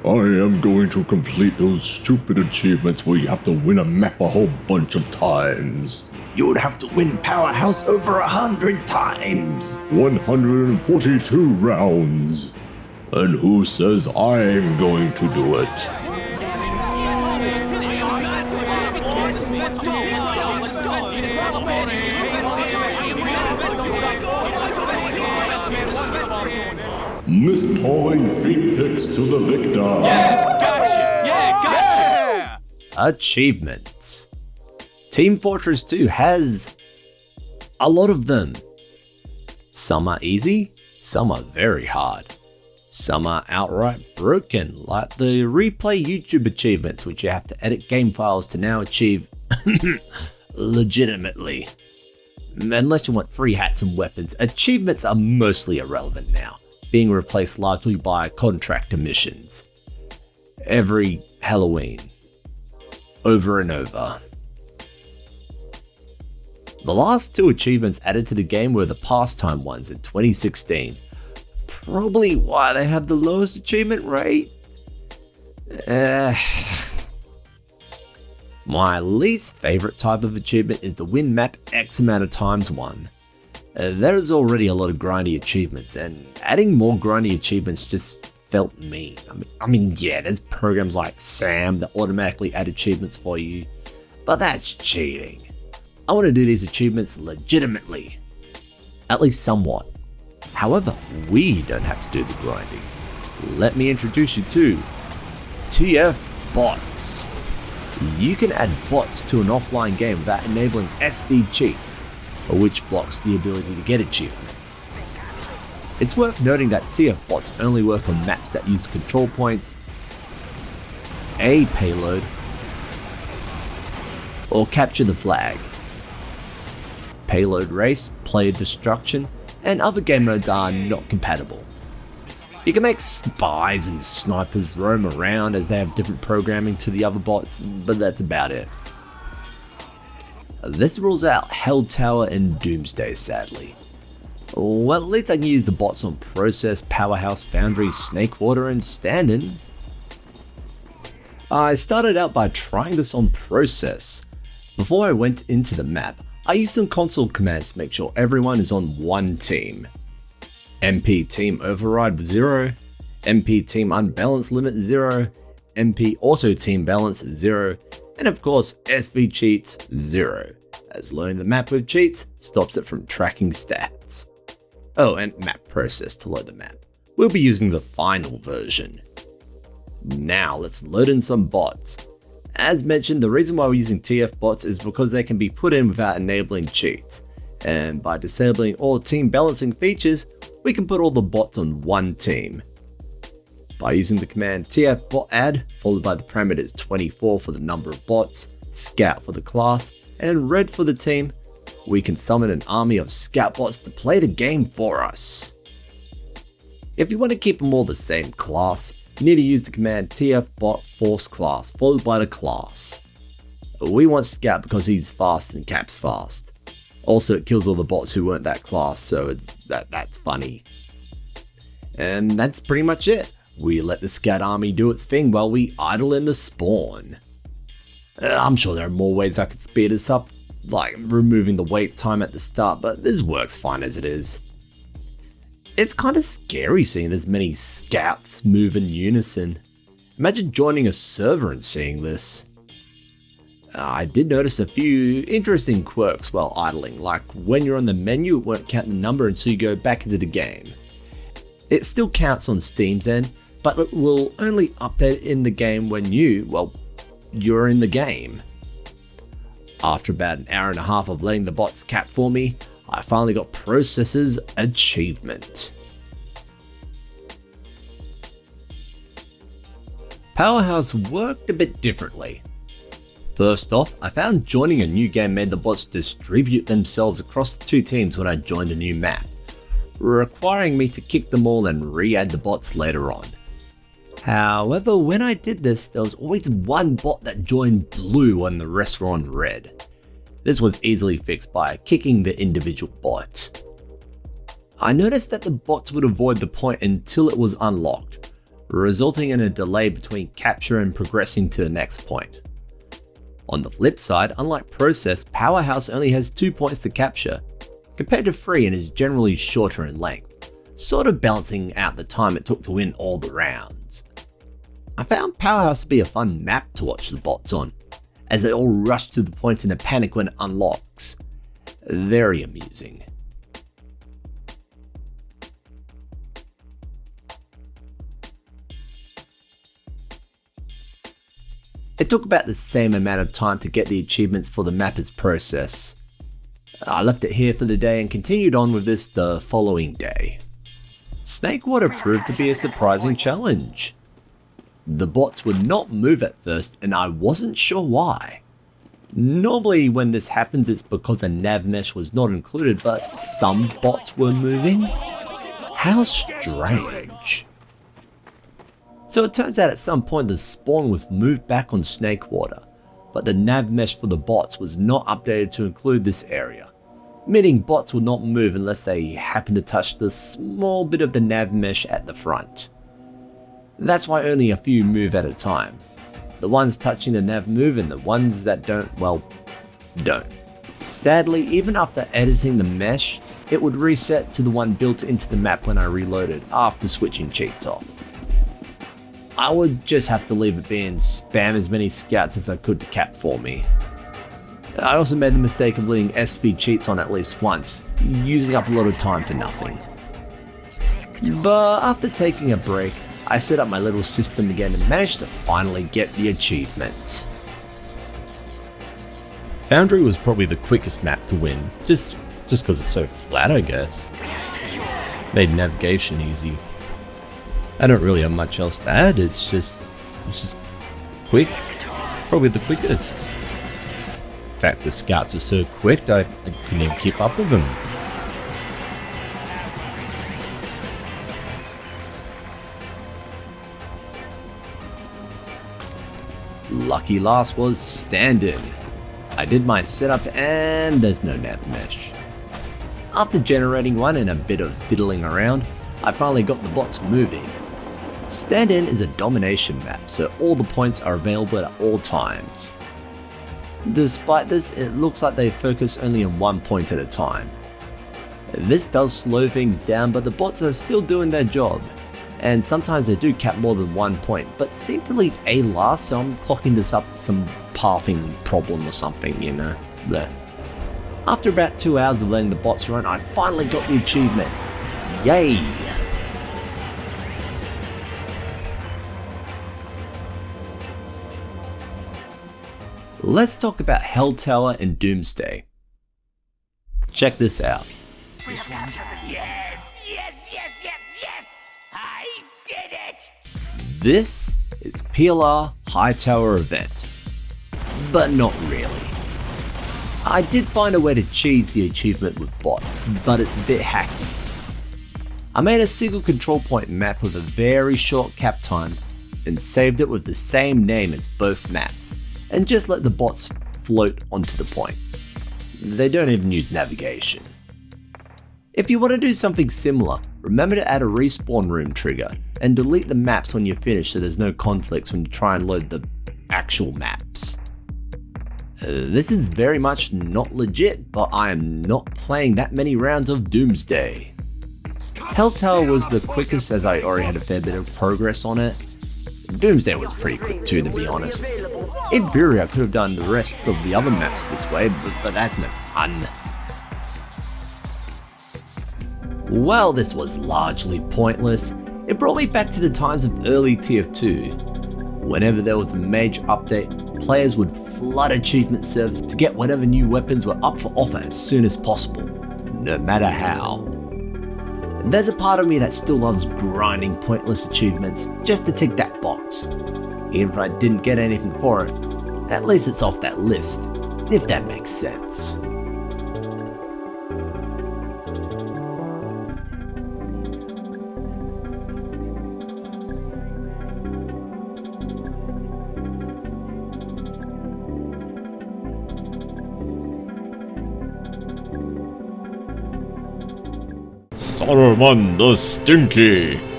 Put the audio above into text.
I am going to complete those stupid achievements where you have to win a map a whole bunch of times. You would have to win Powerhouse over 100 times. 142 rounds. And who says I'm going to do it? Mispawing feet picks to the victor. Gotcha! Achievements. Team Fortress 2 has a lot of them. Some are easy, some are very hard. Some are outright broken, like the replay YouTube achievements, which you have to edit game files to now achieve legitimately. Unless you want free hats and weapons, achievements are mostly irrelevant now, being replaced largely by contractor missions. Every Halloween. Over and over. The last two achievements added to the game were the pastime ones in 2016. Probably why they have the lowest achievement rate. My least favorite type of achievement is the win map X amount of times one. There is already a lot of grindy achievements, and adding more grindy achievements just felt mean. I mean, yeah, there's programs like Sam that automatically add achievements for you, but that's cheating. I want to do these achievements legitimately, at least somewhat. However, we don't have to do the grinding. Let me introduce you to TF bots. You can add bots to an offline game without enabling SV cheats, which blocks the ability to get achievements. It's worth noting that TF bots only work on maps that use control points, a payload, or capture the flag. Payload race, player destruction, and other game modes are not compatible. You can make spies and snipers roam around as they have different programming to the other bots, but that's about it. This rules out Hell Tower and Doomsday, sadly. Well, at least I can use the bots on Process, Powerhouse, Foundry, Snakewater, and Standin. I started out by trying this on Process. Before I went into the map, I used some console commands to make sure everyone is on one team. MP Team Override 0, MP Team Unbalance Limit 0, MP Auto Team Balance 0, and of course SV Cheats 0, as loading the map with cheats stops it from tracking stats. Oh, and map process to load the map. We'll be using the final version. Now let's load in some bots. As mentioned, the reason why we're using TF bots is because they can be put in without enabling cheats, and by disabling all team balancing features, we can put all the bots on one team. By using the command tfbot add, followed by the parameters 24 for the number of bots, scout for the class, and red for the team, we can summon an army of scout bots to play the game for us. If you want to keep them all the same class, you need to use the command tfbot force class, followed by the class. We want Scout because he's fast and caps fast. Also, it kills all the bots who weren't that class, so that's funny. And that's pretty much it. We let the Scout army do its thing while we idle in the spawn. I'm sure there are more ways I could speed this up, like removing the wait time at the start, but this works fine as it is. It's kind of scary seeing as many scouts move in unison. Imagine joining a server and seeing this. I did notice a few interesting quirks while idling, like when you're on the menu it won't count the number until you go back into the game. It still counts on Steam's end, but it will only update in the game when you're in the game. After about an hour and a half of letting the bots cap for me, I finally got Process's achievement. Powerhouse worked a bit differently. First off, I found joining a new game made the bots distribute themselves across the two teams when I joined a new map, requiring me to kick them all and re-add the bots later on. However, when I did this, there was always one bot that joined blue and the rest were on red. This was easily fixed by kicking the individual bot. I noticed that the bots would avoid the point until it was unlocked, resulting in a delay between capture and progressing to the next point. On the flip side, unlike Process, Powerhouse only has 2 points to capture, compared to 3 and is generally shorter in length, sort of balancing out the time it took to win all the rounds. I found Powerhouse to be a fun map to watch the bots on, as they all rush to the point in a panic when it unlocks. Very amusing. It took about the same amount of time to get the achievements for the map as Process. I left it here for the day and continued on with this the following day. Snakewater proved to be a surprising challenge. The bots would not move at first and I wasn't sure why. Normally when this happens it's because a nav mesh was not included, but some bots were moving? How strange. So it turns out at some point the spawn was moved back on Snakewater, but the nav mesh for the bots was not updated to include this area, meaning bots will not move unless they happen to touch the small bit of the nav mesh at the front. That's why only a few move at a time. The ones touching the nav move and the ones that don't, well, don't. Sadly, even after editing the mesh, it would reset to the one built into the map when I reloaded after switching cheats off. I would just have to leave it be and spam as many scouts as I could to cap for me. I also made the mistake of leaving SV cheats on at least once, using up a lot of time for nothing. But after taking a break, I set up my little system again and managed to finally get the achievement. Foundry was probably the quickest map to win, just because it's so flat I guess. Made navigation easy. I don't really have much else to add, it's just quick, probably the quickest. In fact, the scouts were so quick I couldn't even keep up with them. Lucky last was Standin. I did my setup and there's no nav mesh. After generating one and a bit of fiddling around, I finally got the bots moving. Standin is a domination map, so all the points are available at all times. Despite this, it looks like they focus only on 1 point at a time. This does slow things down, but the bots are still doing their job, and sometimes they do cap more than 1 point, but seem to leave A last, so I'm clocking this up some pathing problem or something, you know. There. After about 2 hours of letting the bots run, I finally got the achievement. Yay! Let's talk about Hell Tower and Doomsday. Check this out. Yes! I did it! This is PLR High Tower event. But not really. I did find a way to cheese the achievement with bots, but it's a bit hacky. I made a single control point map with a very short cap time and saved it with the same name as both maps, and just let the bots float onto the point. They don't even use navigation. If you want to do something similar, remember to add a respawn room trigger and delete the maps when you're finished so there's no conflicts when you try and load the actual maps. This is very much not legit, but I am not playing that many rounds of Doomsday. Hell Tower was the quickest as I already had a fair bit of progress on it. Doomsday was pretty quick too, to be honest. In theory I could have done the rest of the other maps this way, but that's no fun. While this was largely pointless, it brought me back to the times of early TF2. Whenever there was a major update, players would flood achievement servers to get whatever new weapons were up for offer as soon as possible, no matter how. There's a part of me that still loves grinding pointless achievements just to tick that box. Even if I didn't get anything for it, at least it's off that list, if that makes sense. Saruman the Stinky,